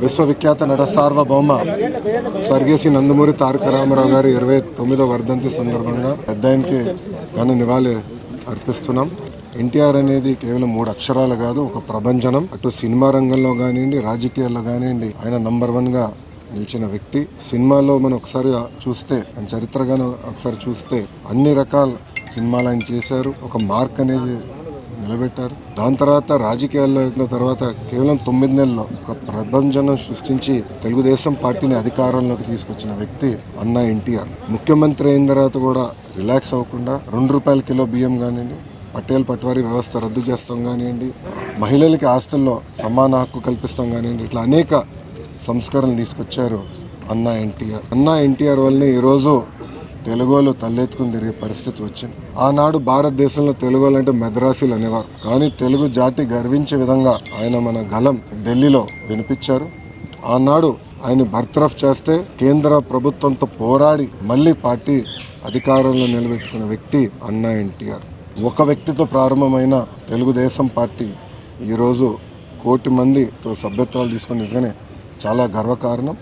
విశ్వవిఖ్యాత నట సార్వభౌమ స్వర్గీయ శ్రీ నందమూరి తారక రామారావు గారి 29వ వర్ధంతి సందర్భంగా పెద్దాయనకి ఘన నివాళి అర్పిస్తున్నాం. ఎన్టీఆర్ అనేది కేవలం 3 అక్షరాలు కాదు, ఒక ప్రభంజనం. అటు సినిమా రంగంలో కానివ్వండి, రాజకీయాల్లో కానివ్వండి, ఆయన నంబర్ 1గా నిలిచిన వ్యక్తి. సినిమాలో మనం ఒకసారి చూస్తే, ఆయన చరిత్రగాను ఒకసారి చూస్తే అన్ని రకాల సినిమాలు ఆయన చేశారు. ఒక మార్క్ అనేది నిలబెట్టారు. దాని తర్వాత రాజకీయాల్లో తర్వాత కేవలం 9 నెలల్లో ఒక ప్రభంజనం సృష్టించి తెలుగుదేశం పార్టీని అధికారంలోకి తీసుకొచ్చిన వ్యక్తి అన్న ఎన్టీఆర్. ముఖ్యమంత్రి అయిన తర్వాత కూడా రిలాక్స్ అవ్వకుండా ₹2 కిలో బియ్యం కానివ్వండి, పటేల్ పట్వారీ వ్యవస్థ రద్దు చేస్తాం కానివ్వండి, మహిళలకి ఆస్తుల్లో సమాన హక్కు కల్పిస్తాం కానివ్వండి, ఇట్లా అనేక సంస్కరణలు తీసుకొచ్చారు అన్న ఎన్టీఆర్. అన్న ఎన్టీఆర్ వల్లనే ఈరోజు తెలుగులో తలెత్తుకుని తిరిగే పరిస్థితి వచ్చింది. ఆనాడు భారతదేశంలో తెలుగు అంటే మద్రాసీలు అనేవారు, కానీ తెలుగు జాతి గర్వించే విధంగా ఆయన మన గలం ఢిల్లీలో వినిపించారు. ఆనాడు ఆయన బర్తరఫ్ చేస్తే కేంద్ర ప్రభుత్వంతో పోరాడి మళ్ళీ పార్టీ అధికారంలో నిలబెట్టుకున్న వ్యక్తి అన్న ఎన్టీఆర్. ఒక వ్యక్తితో ప్రారంభమైన తెలుగుదేశం పార్టీ ఈరోజు 1 కోటి మందితో సభ్యత్వాలు తీసుకుని నిజంగానే చాలా గర్వకారణం.